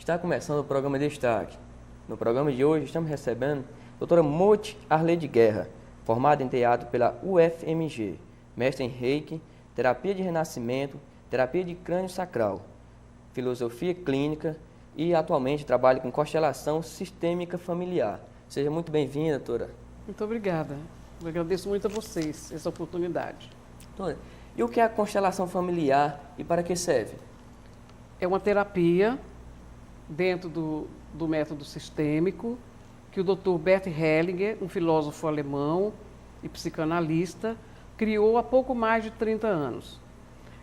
Está começando o programa Destaque. No programa de hoje estamos recebendo a doutora Mote Arlede Guerra, formada em teatro pela UFMG, mestre em Reiki, terapia de renascimento, terapia de crânio sacral, filosofia clínica e atualmente trabalha com constelação sistêmica familiar. Seja muito bem-vinda, doutora. Muito obrigada. Eu agradeço muito a vocês essa oportunidade. Doutora, e o que é a constelação familiar e para que serve? É uma terapia dentro do método sistêmico que o Dr. Bert Hellinger, um filósofo alemão e psicanalista, criou há pouco mais de 30 anos.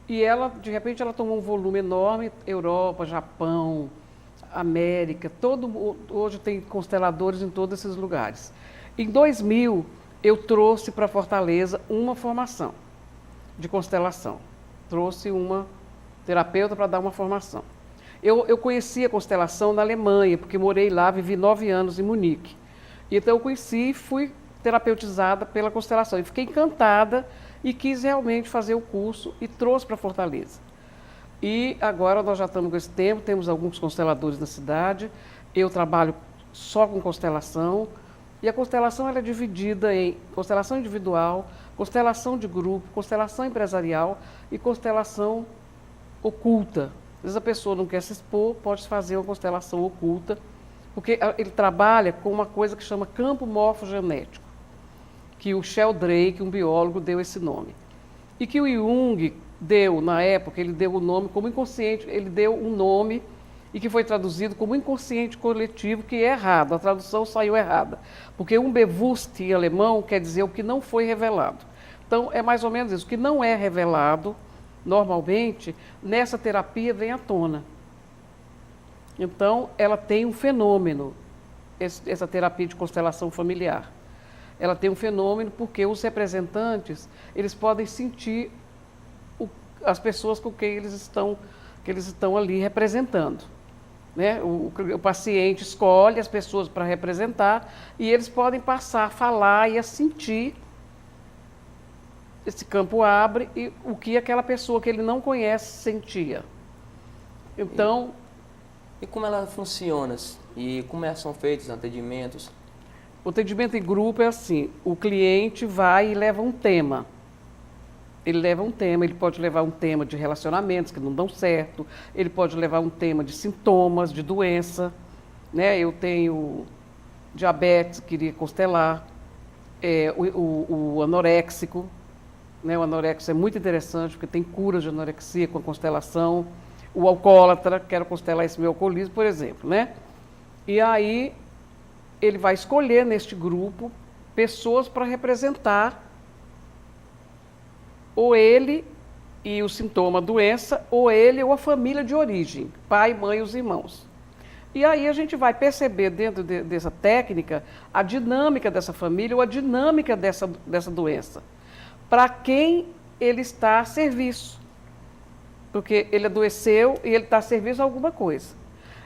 E ela, de repente, ela tomou um volume enorme, Europa, Japão, América, hoje tem consteladores em todos esses lugares. Em 2000, eu trouxe para Fortaleza uma formação de constelação. Trouxe uma terapeuta para dar uma formação. Eu conheci a constelação na Alemanha, porque morei lá, vivi 9 anos em Munique. Então eu conheci e fui terapeutizada pela constelação. E fiquei encantada e quis realmente fazer o curso e trouxe para Fortaleza. E agora nós já estamos com esse tempo, temos alguns consteladores na cidade. Eu trabalho só com constelação. E a constelação ela é dividida em constelação individual, constelação de grupo, constelação empresarial e constelação oculta. Às vezes a pessoa não quer se expor, pode fazer uma constelação oculta, porque ele trabalha com uma coisa que chama campo morfogenético, que o Sheldrake, um biólogo, deu esse nome. E que o Jung deu, na época, ele deu o nome como inconsciente, ele deu um nome e que foi traduzido como inconsciente coletivo, que é errado, a tradução saiu errada. Porque unbewusst em alemão quer dizer o que não foi revelado. Então, é mais ou menos isso, o que não é revelado, normalmente, nessa terapia vem à tona. Então, ela tem um fenômeno, essa terapia de constelação familiar. Ela tem um fenômeno porque os representantes, eles podem sentir as pessoas com quem eles estão ali representando. Né? O paciente escolhe as pessoas para representar e eles podem passar a falar e a sentir. Esse campo abre e o que aquela pessoa que ele não conhece sentia. Então... E como ela funciona? E como são feitos os atendimentos? O atendimento em grupo é assim, o cliente vai e leva um tema. Ele leva um tema, ele pode levar um tema de relacionamentos que não dão certo, ele pode levar um tema de sintomas, de doença. Né? Eu tenho diabetes, queria constelar, o anoréxico. O anorexia é muito interessante, porque tem curas de anorexia com a constelação. O alcoólatra, quero constelar esse meu alcoolismo, por exemplo. Né? E aí, ele vai escolher neste grupo pessoas para representar ou ele e o sintoma, a doença, ou ele ou a família de origem, pai, mãe e os irmãos. E aí a gente vai perceber dentro dessa técnica a dinâmica dessa família ou a dinâmica dessa doença. Para quem ele está a serviço. Porque ele adoeceu e ele está a serviço a alguma coisa.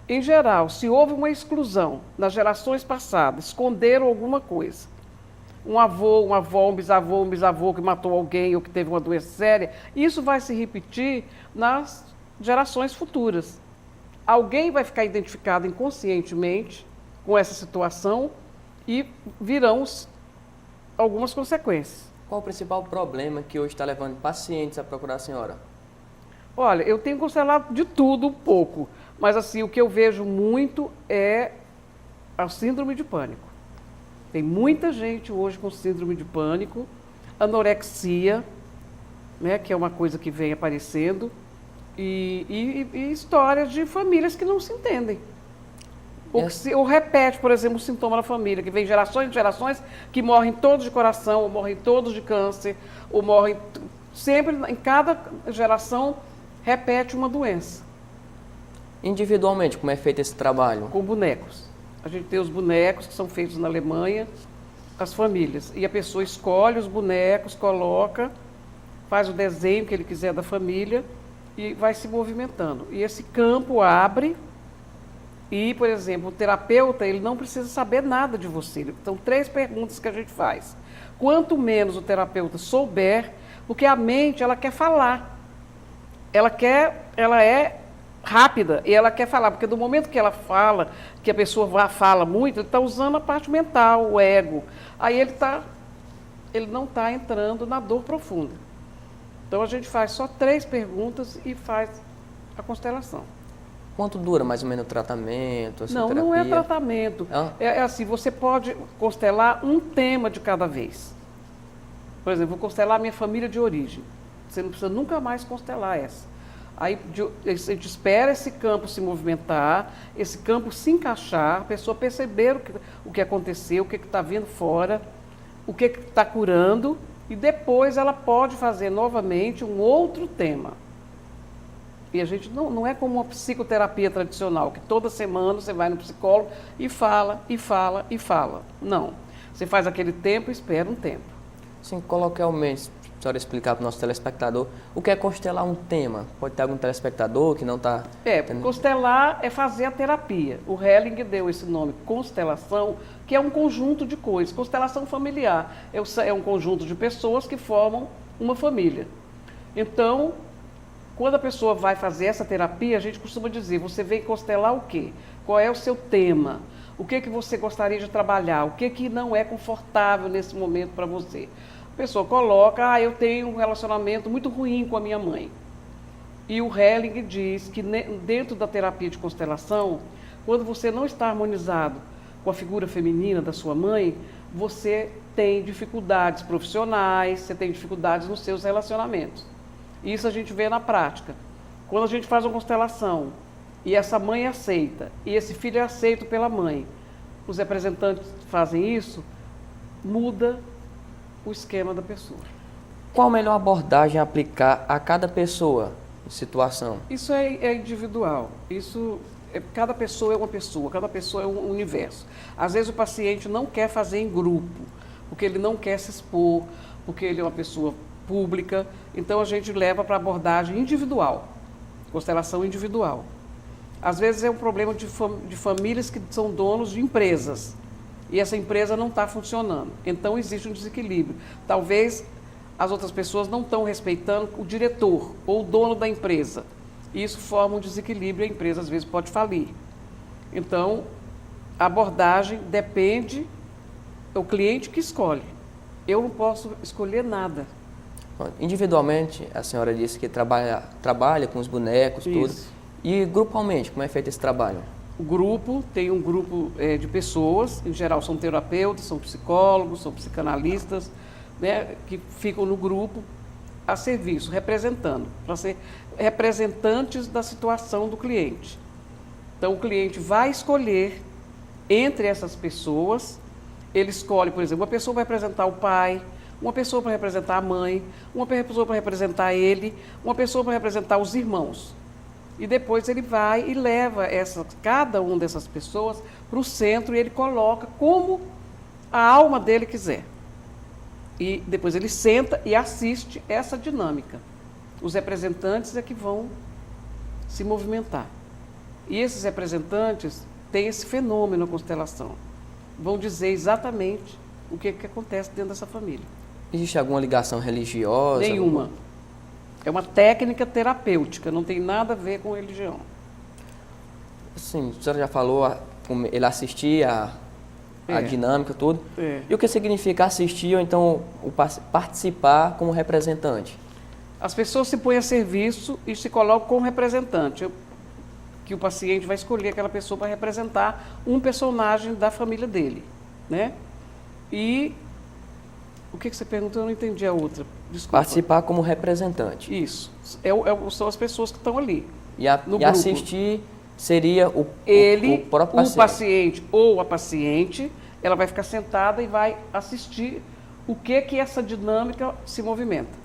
Em geral, se houve uma exclusão nas gerações passadas, esconderam alguma coisa, um avô, uma avó, um bisavô que matou alguém ou que teve uma doença séria, isso vai se repetir nas gerações futuras. Alguém vai ficar identificado inconscientemente com essa situação e virão algumas consequências. Qual o principal problema que hoje está levando pacientes a procurar a senhora? Olha, eu tenho constelado de tudo um pouco, mas assim, o que eu vejo muito é a síndrome de pânico. Tem muita gente hoje com síndrome de pânico, anorexia, né, que é uma coisa que vem aparecendo, e histórias de famílias que não se entendem. Ou repete, por exemplo, o sintoma da família, que vem gerações e gerações, que morrem todos de coração, ou morrem todos de câncer, ou morrem sempre, em cada geração, repete uma doença. Individualmente, como é feito esse trabalho? Com bonecos. A gente tem os bonecos que são feitos na Alemanha, as famílias. E a pessoa escolhe os bonecos, coloca, faz o desenho que ele quiser da família e vai se movimentando. E esse campo abre e, por exemplo, o terapeuta, ele não precisa saber nada de você. Então, 3 perguntas que a gente faz. Quanto menos o terapeuta souber, porque a mente, ela quer falar. Ela é rápida, e ela quer falar, porque do momento que ela fala, que a pessoa fala muito, ele está usando a parte mental, o ego. Aí ele não está entrando na dor profunda. Então a gente faz só 3 perguntas e faz a constelação. Quanto dura mais ou menos o tratamento, essa terapia? Não é tratamento. É assim, você pode constelar um tema de cada vez. Por exemplo, vou constelar minha família de origem. Você não precisa nunca mais constelar essa. Aí a gente espera esse campo se movimentar, esse campo se encaixar, a pessoa perceber o que aconteceu, o que está vindo fora, o que está curando, e depois ela pode fazer novamente um outro tema. E a gente não é como uma psicoterapia tradicional, que toda semana você vai no psicólogo e fala, e fala, e fala. Não. Você faz aquele tempo e espera um tempo. Sim, coloquialmente, se a senhora explicar para o nosso telespectador, o que é constelar um tema? Pode ter algum telespectador que não está... Constelar é fazer a terapia. O Hellinger deu esse nome, constelação, que é um conjunto de coisas. Constelação familiar é um conjunto de pessoas que formam uma família. Então, quando a pessoa vai fazer essa terapia, a gente costuma dizer, você vem constelar o quê? Qual é o seu tema? O que você gostaria de trabalhar? O que não é confortável nesse momento para você? A pessoa coloca, eu tenho um relacionamento muito ruim com a minha mãe. E o Hellinger diz que dentro da terapia de constelação, quando você não está harmonizado com a figura feminina da sua mãe, você tem dificuldades profissionais, você tem dificuldades nos seus relacionamentos. Isso a gente vê na prática. Quando a gente faz uma constelação e essa mãe aceita, e esse filho é aceito pela mãe, os representantes fazem isso, muda o esquema da pessoa. Qual a melhor abordagem a aplicar a cada pessoa em situação? Isso é individual. Cada pessoa é uma pessoa, cada pessoa é um universo. Às vezes o paciente não quer fazer em grupo, porque ele não quer se expor, porque ele é uma pessoa pública, então a gente leva para abordagem individual, constelação individual. Às vezes é um problema de famílias que são donos de empresas e essa empresa não está funcionando, então existe um desequilíbrio. Talvez as outras pessoas não estão respeitando o diretor ou o dono da empresa, e isso forma um desequilíbrio e a empresa às vezes pode falir. Então, a abordagem depende do cliente que escolhe. Eu não posso escolher nada. Individualmente, a senhora disse que trabalha com os bonecos, Isso. tudo. E grupalmente, como é feito esse trabalho? O grupo tem um grupo de pessoas, em geral são terapeutas, são psicólogos, são psicanalistas, né, que ficam no grupo a serviço, representando, para ser representantes da situação do cliente. Então, o cliente vai escolher entre essas pessoas, ele escolhe, por exemplo, uma pessoa vai representar o pai, uma pessoa para representar a mãe, uma pessoa para representar ele, uma pessoa para representar os irmãos. E depois ele vai e leva cada uma dessas pessoas para o centro e ele coloca como a alma dele quiser. E depois ele senta e assiste essa dinâmica. Os representantes é que vão se movimentar. E esses representantes têm esse fenômeno na constelação. Vão dizer exatamente o que acontece dentro dessa família. Existe alguma ligação religiosa? Nenhuma. É uma técnica terapêutica, não tem nada a ver com religião. Sim, a senhora já falou, ele assistia a dinâmica, tudo. E o que significa assistir ou então participar como representante? As pessoas se põem a serviço e se colocam como representante. Que o paciente vai escolher aquela pessoa para representar um personagem da família dele, né? E o que você perguntou? Eu não entendi a outra. Desculpa. Participar como representante. Isso. São as pessoas que estão ali. E assistir seria o próprio paciente. O paciente ou a paciente, ela vai ficar sentada e vai assistir o que essa dinâmica se movimenta.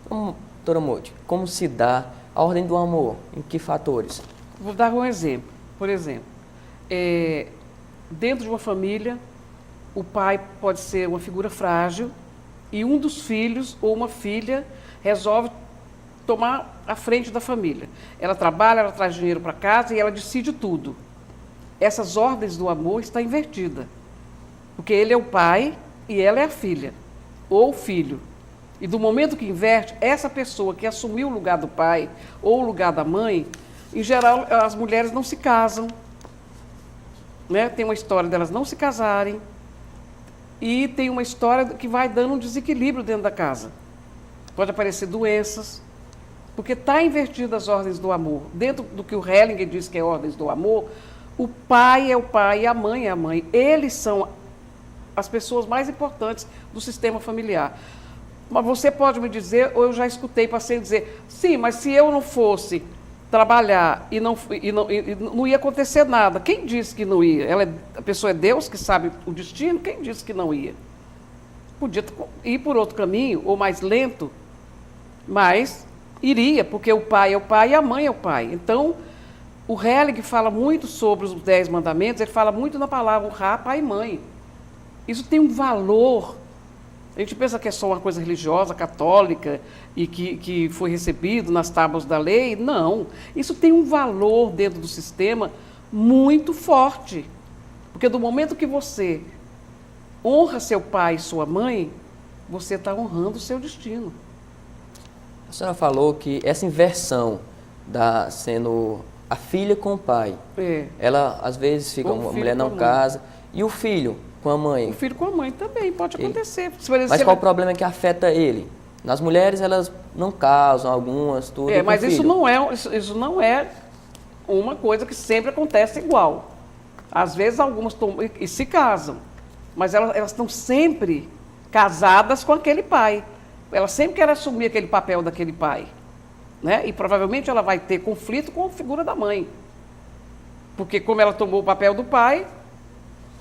Então, doutora Motti, como se dá a ordem do amor? Em que fatores? Vou dar um exemplo. Por exemplo, dentro de uma família, o pai pode ser uma figura frágil e um dos filhos ou uma filha resolve tomar a frente da família. Ela trabalha, ela traz dinheiro para casa e ela decide tudo. Essas ordens do amor estão invertidas. Porque ele é o pai e ela é a filha ou o filho. E do momento que inverte, essa pessoa que assumiu o lugar do pai ou o lugar da mãe, Em geral, as mulheres não se casam, né? Tem uma história delas não se casarem e tem uma história que vai dando um desequilíbrio dentro da casa. Pode aparecer doenças, porque está invertidas as ordens do amor. Dentro do que o Hellinger diz que é ordens do amor, o pai é o pai e a mãe é a mãe. Eles são as pessoas mais importantes do sistema familiar. Mas você pode me dizer, ou eu já escutei paciente dizer, sim, mas se eu não fosse trabalhar e não ia acontecer nada. Quem disse que não ia? A pessoa é Deus que sabe o destino? Quem disse que não ia? Podia ir por outro caminho, ou mais lento, mas iria, porque o pai é o pai e a mãe é o pai. Então, o Hellinger fala muito sobre os 10 mandamentos, ele fala muito na palavra honrar pai e mãe. Isso tem um valor. A gente pensa que é só uma coisa religiosa, católica, e que foi recebido nas tábuas da lei. Não. Isso tem um valor dentro do sistema muito forte. Porque do momento que você honra seu pai e sua mãe, você está honrando o seu destino. A senhora falou que essa inversão sendo a filha com o pai, ela às vezes fica, a mulher não casa, e o filho com a mãe? O filho com a mãe também, pode acontecer. Mas qual o problema que afeta ele? Nas mulheres, elas não casam, algumas, tudo. Mas isso não é uma coisa que sempre acontece igual. Às vezes, algumas e se casam, mas elas estão sempre casadas com aquele pai. Ela sempre quer assumir aquele papel daquele pai. Né? E provavelmente ela vai ter conflito com a figura da mãe. Porque como ela tomou o papel do pai,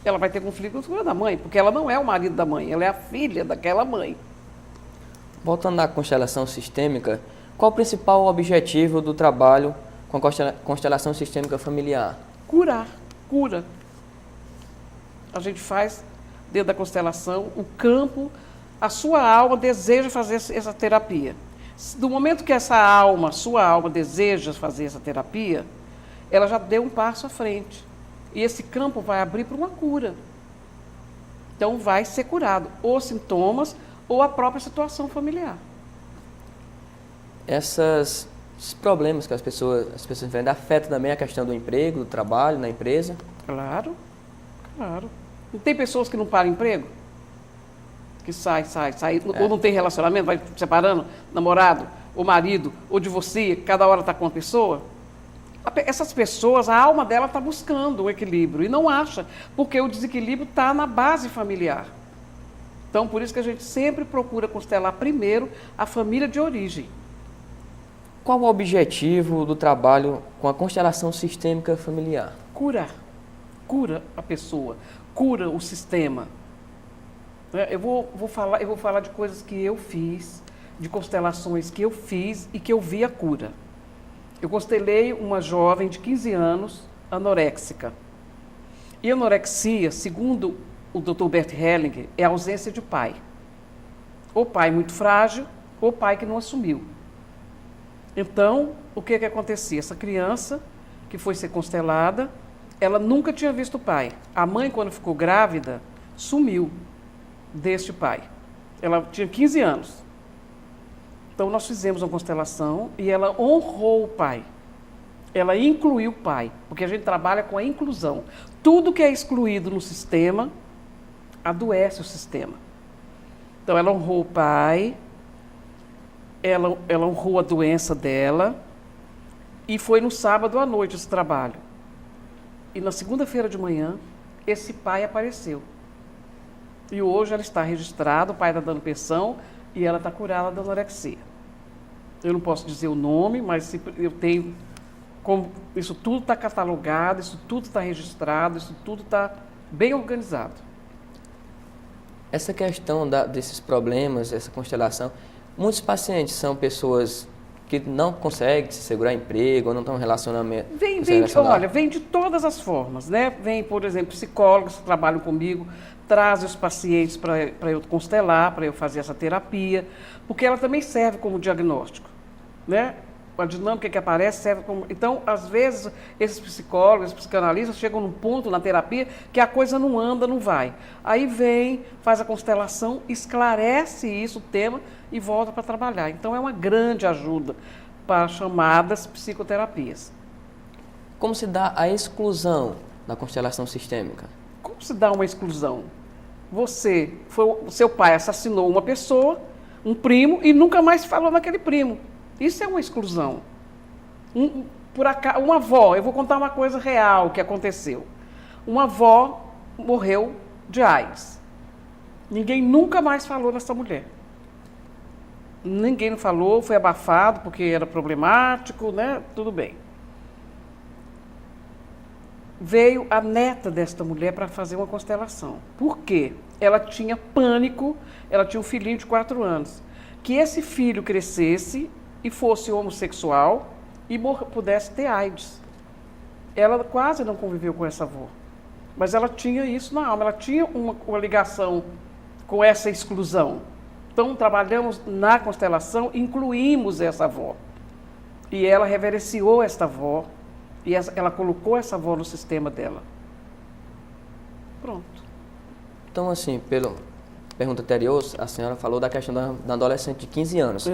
ela vai ter conflito com a figura da mãe, porque ela não é o marido da mãe, ela é a filha daquela mãe. Voltando à constelação sistêmica, qual o principal objetivo do trabalho com a constelação sistêmica familiar? Curar, cura. A gente faz, dentro da constelação, o campo, a sua alma deseja fazer essa terapia. Do momento que essa alma, sua alma, deseja fazer essa terapia, ela já deu um passo à frente. E esse campo vai abrir para uma cura. Então, vai ser curado, ou sintomas, ou a própria situação familiar. Esses problemas que as pessoas enfrentam afetam também a questão do emprego, do trabalho na empresa? Claro, claro. Não tem pessoas que não param emprego? Que sai, ou não tem relacionamento, vai separando, namorado, ou marido, ou divorcia, cada hora está com uma pessoa? Essas pessoas, a alma dela está buscando o equilíbrio e não acha, porque o desequilíbrio está na base familiar. Então, por isso que a gente sempre procura constelar primeiro a família de origem. Qual o objetivo do trabalho com a constelação sistêmica familiar? Curar. Cura a pessoa, cura o sistema. Eu vou falar de coisas que eu fiz, de constelações que eu fiz e que eu vi a cura. Eu constelei uma jovem de 15 anos, anoréxica. E anorexia, segundo o Dr. Bert Hellinger, é a ausência de pai. Ou pai muito frágil, ou pai que não assumiu. Então, o que acontecia? Essa criança que foi ser constelada, ela nunca tinha visto o pai. A mãe, quando ficou grávida, sumiu deste pai. Ela tinha 15 anos. Então, nós fizemos uma constelação e ela honrou o pai. Ela incluiu o pai, porque a gente trabalha com a inclusão. Tudo que é excluído no sistema, adoece o sistema. Então, ela honrou o pai, ela honrou a doença dela e foi no sábado à noite esse trabalho. E na segunda-feira de manhã, esse pai apareceu. E hoje ela está registrada, o pai está dando pensão e ela está curada da anorexia. Eu não posso dizer o nome, mas eu tenho como isso tudo está catalogado, isso tudo está registrado, isso tudo está bem organizado. Essa questão desses problemas, essa constelação, muitos pacientes são pessoas que não conseguem se segurar emprego, ou não estão em relacionamento. Vem de todas as formas, né? Vem, por exemplo, psicólogos que trabalham comigo, trazem os pacientes para eu constelar, para eu fazer essa terapia, porque ela também serve como diagnóstico, né? A dinâmica que aparece serve como... Então, às vezes, esses psicólogos, esses psicanalistas chegam num ponto na terapia que a coisa não anda, não vai. Aí vem, faz a constelação, esclarece isso, o tema, e volta para trabalhar. Então, é uma grande ajuda para chamadas psicoterapias. Como se dá a exclusão na constelação sistêmica? Como se dá uma exclusão? Seu pai assassinou uma pessoa, um primo, e nunca mais falou naquele primo. Isso é uma exclusão. Uma avó, eu vou contar uma coisa real que aconteceu. Uma avó morreu de AIDS. Ninguém nunca mais falou nessa mulher. Ninguém não falou, foi abafado porque era problemático, né? Tudo bem. Veio a neta desta mulher para fazer uma constelação. Por quê? Ela tinha pânico, ela tinha um filhinho de 4 anos. Que esse filho crescesse e fosse homossexual e pudesse ter AIDS. Ela quase não conviveu com essa avó. Mas ela tinha isso na alma, ela tinha uma ligação com essa exclusão. Então, trabalhamos na constelação, incluímos essa avó. E ela reverenciou esta avó, e ela colocou essa avó no sistema dela. Pronto. Então, assim, pela pergunta anterior, a senhora falou da questão da adolescente de 15 anos,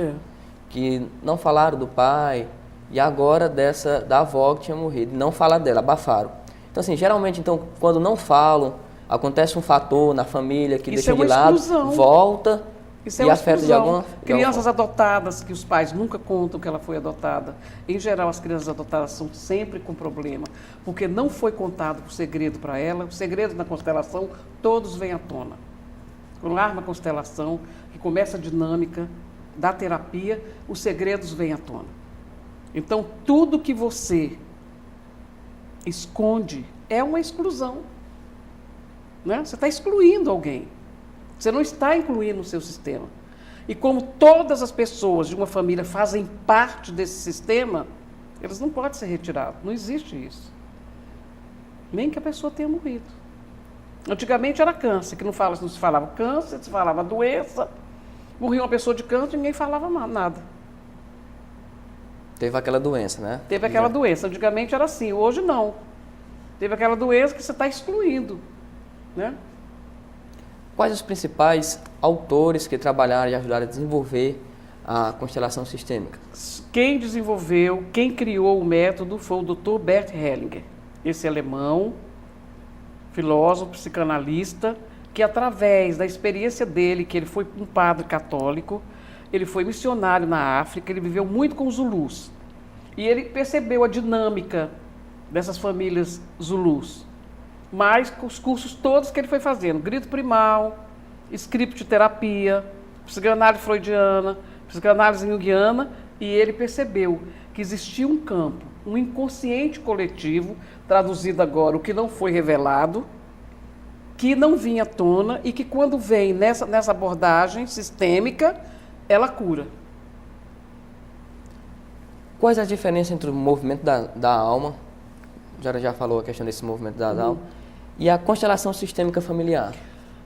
que não falaram do pai, e agora da avó que tinha morrido, não falaram dela, abafaram. Então, assim, geralmente, quando não falam, acontece um fator na família que deixa de lado, volta... Isso é uma exclusão. Crianças adotadas, que os pais nunca contam que ela foi adotada. Em geral, as crianças adotadas são sempre com problema, porque não foi contado o segredo para ela. Os segredos na constelação, todos vêm à tona. Quando arma a constelação, que começa a dinâmica da terapia, os segredos vêm à tona. Então, tudo que você esconde é uma exclusão. Né? Você está excluindo alguém. Você não está incluindo no seu sistema. E como todas as pessoas de uma família fazem parte desse sistema, eles não podem ser retirados. Não existe isso. Nem que a pessoa tenha morrido. Antigamente era câncer, que não se falava câncer, se falava doença. Morria uma pessoa de câncer e ninguém falava nada. Teve aquela doença, né? Teve aquela doença. Antigamente era assim, hoje não. Teve aquela doença que você está excluindo, né? Quais os principais autores que trabalharam e ajudaram a desenvolver a constelação sistêmica? Quem desenvolveu, quem criou o método foi o Dr. Bert Hellinger, esse alemão, filósofo, psicanalista, que através da experiência dele, que ele foi um padre católico, ele foi missionário na África, ele viveu muito com os Zulus. E ele percebeu a dinâmica dessas famílias Zulus. Mas com os cursos todos que ele foi fazendo, grito primal, scriptoterapia, psicanálise freudiana, psicanálise junguiana, e ele percebeu que existia um campo, um inconsciente coletivo, traduzido agora, o que não foi revelado, que não vinha à tona e que quando vem nessa abordagem sistêmica, ela cura. Quais as diferenças entre o movimento da alma, já falou a questão desse movimento da alma, e a constelação sistêmica familiar?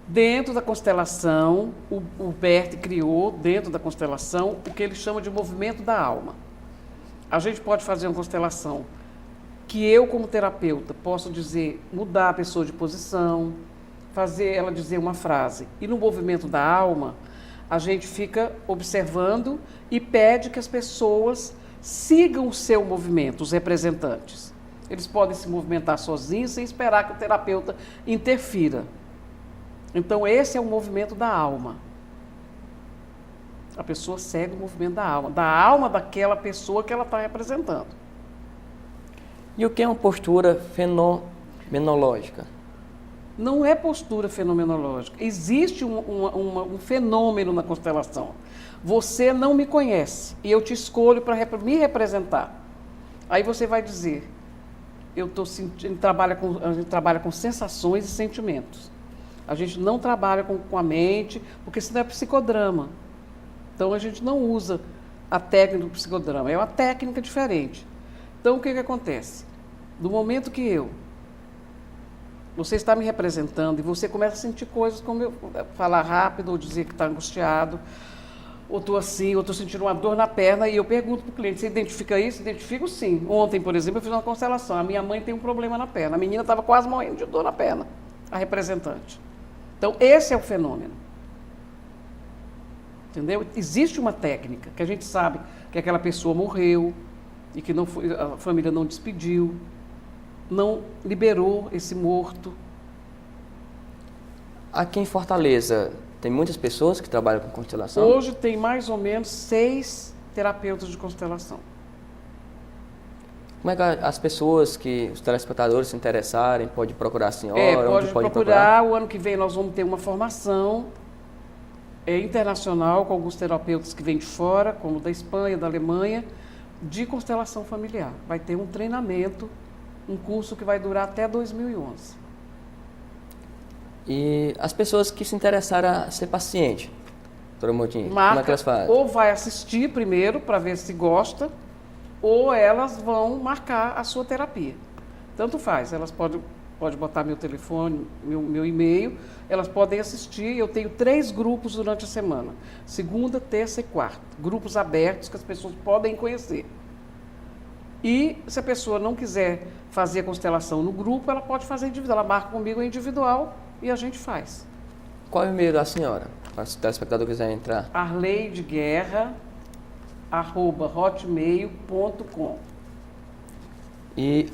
Dentro da constelação, o Bert criou, dentro da constelação, o que ele chama de movimento da alma. A gente pode fazer uma constelação que eu, como terapeuta, posso dizer, mudar a pessoa de posição, fazer ela dizer uma frase. E no movimento da alma, a gente fica observando e pede que as pessoas sigam o seu movimento, os representantes. Eles podem se movimentar sozinhos sem esperar que o terapeuta interfira. Então, esse é o movimento da alma. A pessoa segue o movimento da alma daquela pessoa que ela está representando. E o que é uma postura fenomenológica? Não é postura fenomenológica. Existe um fenômeno na constelação. Você não me conhece e eu te escolho para me representar. Aí você vai dizer, a gente trabalha com sensações e sentimentos. A gente não trabalha com a mente, porque senão é psicodrama. Então a gente não usa a técnica do psicodrama, é uma técnica diferente. Então o que acontece? No momento que você está me representando e você começa a sentir coisas como eu falar rápido ou dizer que está angustiado, ou estou assim, ou estou sentindo uma dor na perna, e eu pergunto para o cliente, você identifica isso? Identifico sim. Ontem, por exemplo, eu fiz uma constelação, a minha mãe tem um problema na perna, a menina estava quase morrendo de dor na perna, a representante. Então, esse é o fenômeno. Entendeu? Existe uma técnica que a gente sabe que aquela pessoa morreu e que a família não despediu. A gente sabe que aquela pessoa está não liberou esse morto. Aqui em Fortaleza, tem muitas pessoas que trabalham com constelação? Hoje tem mais ou menos 6 terapeutas de constelação. Como é que as pessoas, os telespectadores se interessarem, pode procurar a senhora? Pode procurar. O ano que vem nós vamos ter uma formação internacional com alguns terapeutas que vêm de fora, como da Espanha, da Alemanha, de constelação familiar. Vai ter um treinamento, um curso que vai durar até 2011. E as pessoas que se interessaram a ser paciente, doutora Motim, como é que elas fazem? Ou vai assistir primeiro para ver se gosta, ou elas vão marcar a sua terapia. Tanto faz, elas podem botar meu telefone, meu e-mail, elas podem assistir. Eu tenho 3 grupos durante a semana, segunda, terça e quarta, grupos abertos que as pessoas podem conhecer. E se a pessoa não quiser fazer a constelação no grupo, ela pode fazer individual, ela marca comigo individual e a gente faz. Qual é o e-mail da senhora, para se o telespectador quiser entrar? arleideguerra@hotmail.com. E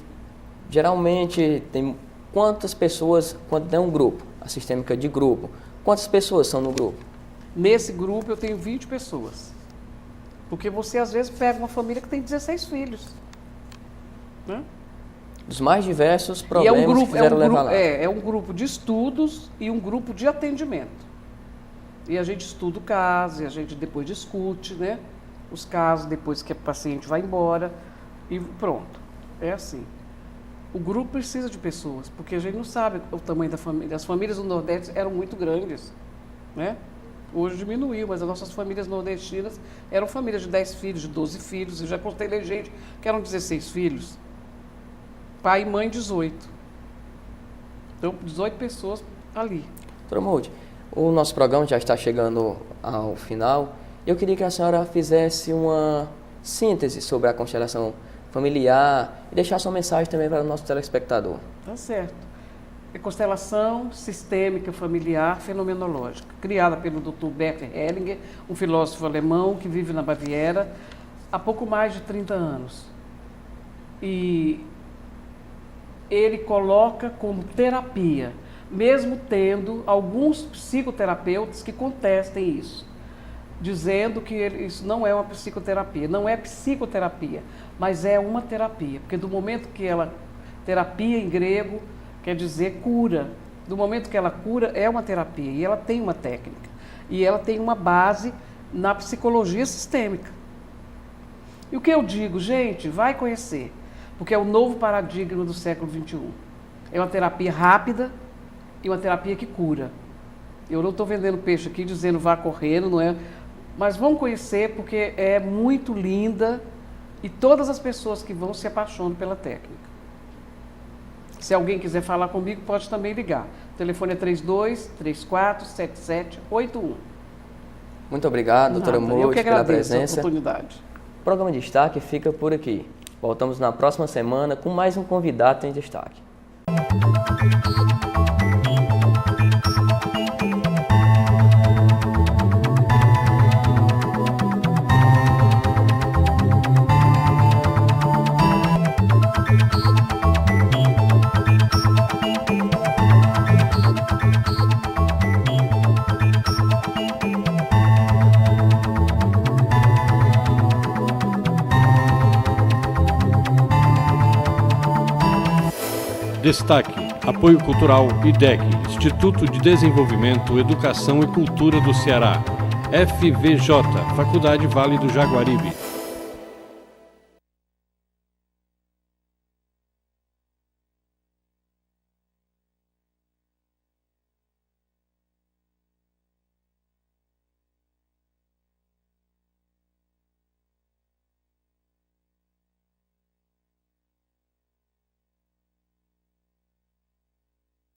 geralmente tem quantas pessoas, quando tem um grupo, a sistêmica de grupo, quantas pessoas são no grupo? Nesse grupo eu tenho 20 pessoas. Porque você às vezes pega uma família que tem 16 filhos. Né? Dos mais diversos problemas que fizeram levar lá. É um grupo de estudos e um grupo de atendimento. E a gente estuda o caso, e a gente depois discute, né, os casos, depois que a paciente vai embora, e pronto. É assim. O grupo precisa de pessoas, porque a gente não sabe o tamanho da família. As famílias do Nordeste eram muito grandes, né? Hoje diminuiu, mas as nossas famílias nordestinas eram famílias de 10 filhos, de 12 filhos. Eu já contei gente que eram 16 filhos. Pai e mãe, 18. Então, 18 pessoas ali. Doutora Moody, o nosso programa já está chegando ao final. Eu queria que a senhora fizesse uma síntese sobre a constelação familiar e deixasse uma mensagem também para o nosso telespectador. Tá certo. É constelação sistêmica familiar fenomenológica, criada pelo Dr. Bert Hellinger, um filósofo alemão que vive na Baviera há pouco mais de 30 anos. E ele coloca como terapia, mesmo tendo alguns psicoterapeutas que contestem isso, dizendo que isso não é uma psicoterapia. Não é psicoterapia, mas é uma terapia, porque do momento que ela, terapia em grego quer dizer cura, do momento que ela cura é uma terapia, e ela tem uma técnica, e ela tem uma base na psicologia sistêmica. E o que eu digo, gente, vai conhecer, porque é o novo paradigma do século XXI. É uma terapia rápida e uma terapia que cura. Eu não estou vendendo peixe aqui dizendo vá correndo, não é? Mas vão conhecer porque é muito linda e todas as pessoas que vão se apaixonam pela técnica. Se alguém quiser falar comigo, pode também ligar. O telefone é 32-34-7781. Muito obrigado, doutora Moody, pela presença. A oportunidade. O programa de destaque fica por aqui. Voltamos na próxima semana com mais um convidado em destaque. Destaque: Apoio Cultural IDEC, Instituto de Desenvolvimento, Educação e Cultura do Ceará. FVJ, Faculdade Vale do Jaguaribe.